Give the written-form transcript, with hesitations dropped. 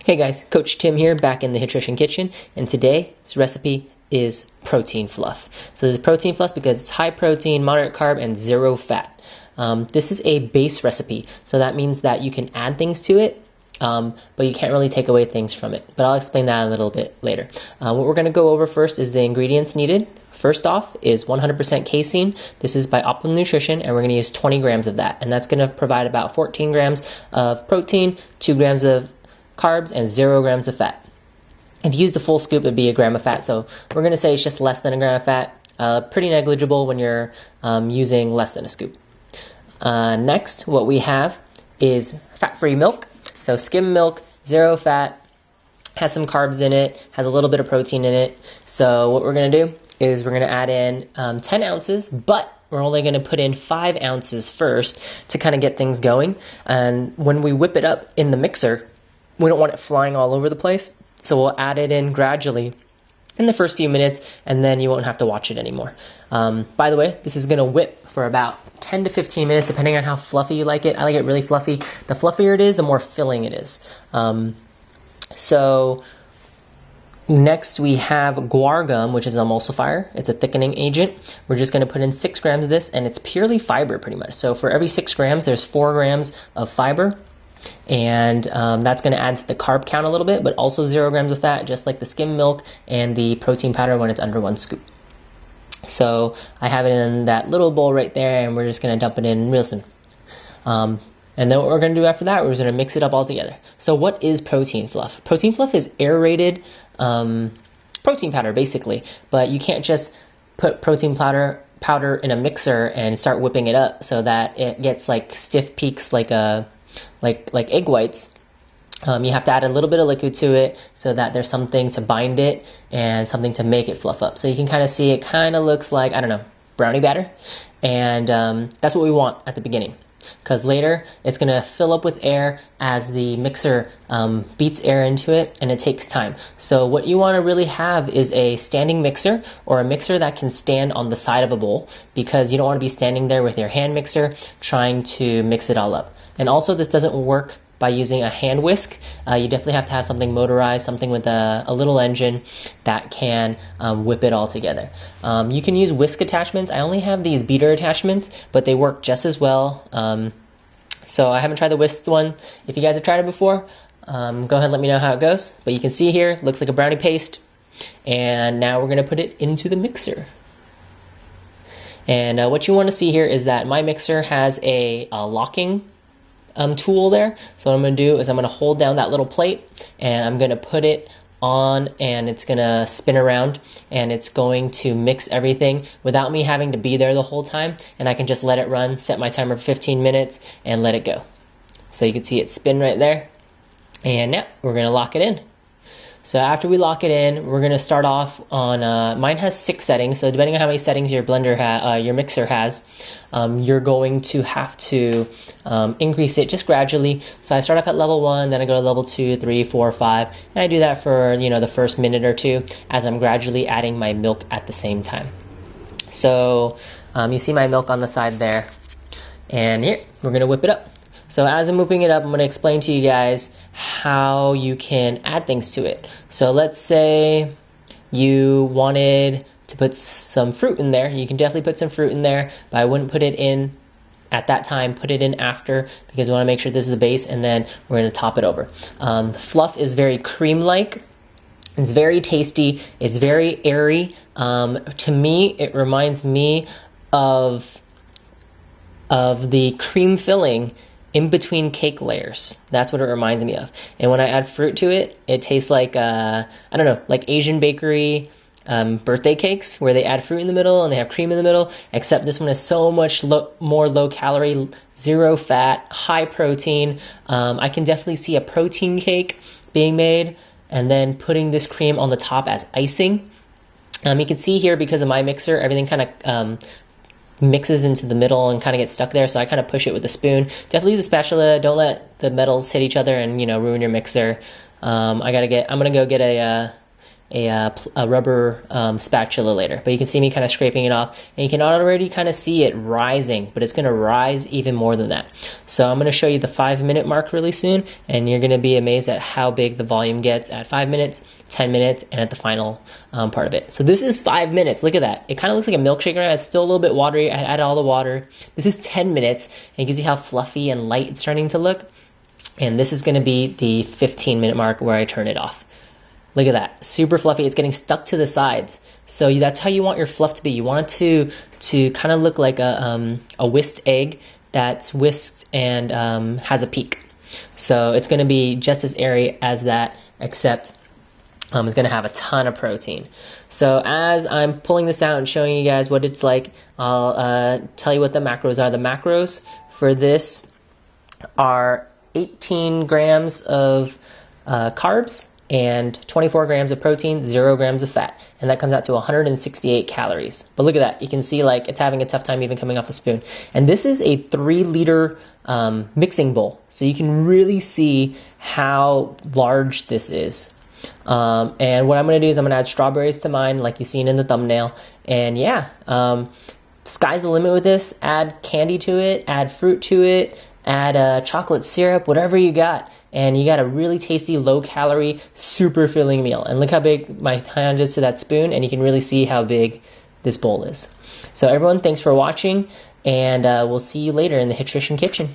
Hey guys, Coach Tim here, back in the HIITRITION kitchen, and today's recipe is protein fluff. So this is protein fluff because it's high protein, moderate carb, and zero fat. This is a base recipe, so that means that you can add things to it, but you can't really take away things from it. But I'll explain that a little bit later. What we're going to go over first is the ingredients needed. First off is 100% casein. This is by Optimum Nutrition, and we're going to use 20 grams of that. And that's going to provide about 14 grams of protein, 2 grams of carbs, and 0 grams of fat. If you use the full scoop, it'd be a gram of fat. So we're going to say it's just less than a gram of fat. Pretty negligible when you're using less than a scoop. Next, what we have is fat-free milk. So skim milk, 0 fat, has some carbs in it, has a little bit of protein in it. So what we're going to do is we're going to add in 10 ounces, but we're only going to put in 5 ounces first to kind of get things going. And when we whip it up in the mixer, we don't want it flying all over the place, so we'll add it in gradually in the first few minutes, and then you won't have to watch it anymore. By the way, this is going to whip for about 10 to 15 minutes, depending on how fluffy you like it. I like it really fluffy. The fluffier it is, the more filling it is. So next we have Guar Gum, which is an emulsifier. It's a thickening agent. We're just going to put in 6 grams of this, and it's purely fiber pretty much. So for every 6 grams, there's 4 grams of fiber. And that's going to add to the carb count a little bit, but also 0 grams of fat, just like the skim milk and the protein powder when it's under 1 scoop. So I have it in that little bowl right there, and we're just going to dump it in real soon. And then what we're going to do after that, we're just going to mix it up all together. So what is protein fluff? Protein fluff is aerated protein powder, basically, but you can't just put protein powder in a mixer and start whipping it up so that it gets like stiff peaks like egg whites. You have to add a little bit of liquid to it so that there's something to bind it and something to make it fluff up. So you can kind of see it kind of looks like, I don't know, brownie batter. And that's what we want at the beginning, because later it's going to fill up with air as the mixer beats air into it, and it takes time. So what you want to really have is a standing mixer, or a mixer that can stand on the side of a bowl, because you don't want to be standing there with your hand mixer trying to mix it all up. And also, this doesn't work by using a hand whisk. You definitely have to have something motorized, something with a little engine that can whip it all together. You can use whisk attachments. I only have these beater attachments, but they work just as well. So I haven't tried the whisked one. If you guys have tried it before, go ahead and let me know how it goes. But you can see here, looks like a brownie paste. And now we're going to put it into the mixer. And what you want to see here is that my mixer has a locking tool there. So what I'm going to do is I'm going to hold down that little plate, and I'm going to put it on, and it's going to spin around, and it's going to mix everything without me having to be there the whole time, and I can just let it run, set my timer for 15 minutes, and let it go. So you can see it spin right there, and now we're going to lock it in. So after we lock it in, we're going to start off on, mine has 6 settings, so depending on how many settings your your mixer has, you're going to have to increase it just gradually. So I start off at level 1, then I go to level 2, 3, 4, 5, and I do that for, the first minute or two as I'm gradually adding my milk at the same time. So you see my milk on the side there, and here, we're going to whip it up. So as I'm whipping it up, I'm going to explain to you guys how you can add things to it. So let's say you wanted to put some fruit in there. You can definitely put some fruit in there, but I wouldn't put it in at that time. Put it in after, because we want to make sure this is the base, and then we're going to top it over. The fluff is very cream-like. It's very tasty. It's very airy. To me, it reminds me of the cream filling in between cake layers. That's what it reminds me of. And when I add fruit to it, it tastes like, I don't know, like Asian bakery birthday cakes, where they add fruit in the middle and they have cream in the middle, except this one is so much more low calorie, 0 fat, high protein. I can definitely see a protein cake being made, and then putting this cream on the top as icing. You can see here, because of my mixer, everything kind of mixes into the middle and kind of gets stuck there, so I kind of push it with a spoon. Definitely use a spatula. Don't let the metals hit each other and ruin your mixer. I'm gonna go get a a rubber spatula later. But you can see me kind of scraping it off, and you can already kind of see it rising, but it's going to rise even more than that. So I'm going to show you the 5-minute mark really soon, and you're going to be amazed at how big the volume gets at 5 minutes, 10 minutes, and at the final part of it. So this is 5 minutes. Look at that. It kind of looks like a milkshake right now. It's still a little bit watery. I added all the water. This is 10 minutes, and you can see how fluffy and light it's starting to look. And this is going to be the 15-minute mark where I turn it off. Look at that, super fluffy. It's getting stuck to the sides. So that's how you want your fluff to be. You want it to kind of look like a whisked egg that's whisked and has a peak. So it's going to be just as airy as that, except it's going to have a ton of protein. So as I'm pulling this out and showing you guys what it's like, I'll tell you what the macros are. The macros for this are 18 grams of carbs and 24 grams of protein, 0 grams of fat. And that comes out to 168 calories. But look at that. You can see like it's having a tough time even coming off the spoon. And this is a 3-liter mixing bowl. So you can really see how large this is. And what I'm going to do is I'm going to add strawberries to mine like you've seen in the thumbnail. And yeah, sky's the limit with this. Add candy to it, add fruit to it, add chocolate syrup, whatever you got, and you got a really tasty, low-calorie, super filling meal. And look how big my hand is to that spoon, and you can really see how big this bowl is. So everyone, thanks for watching, and we'll see you later in the HIITRITION kitchen.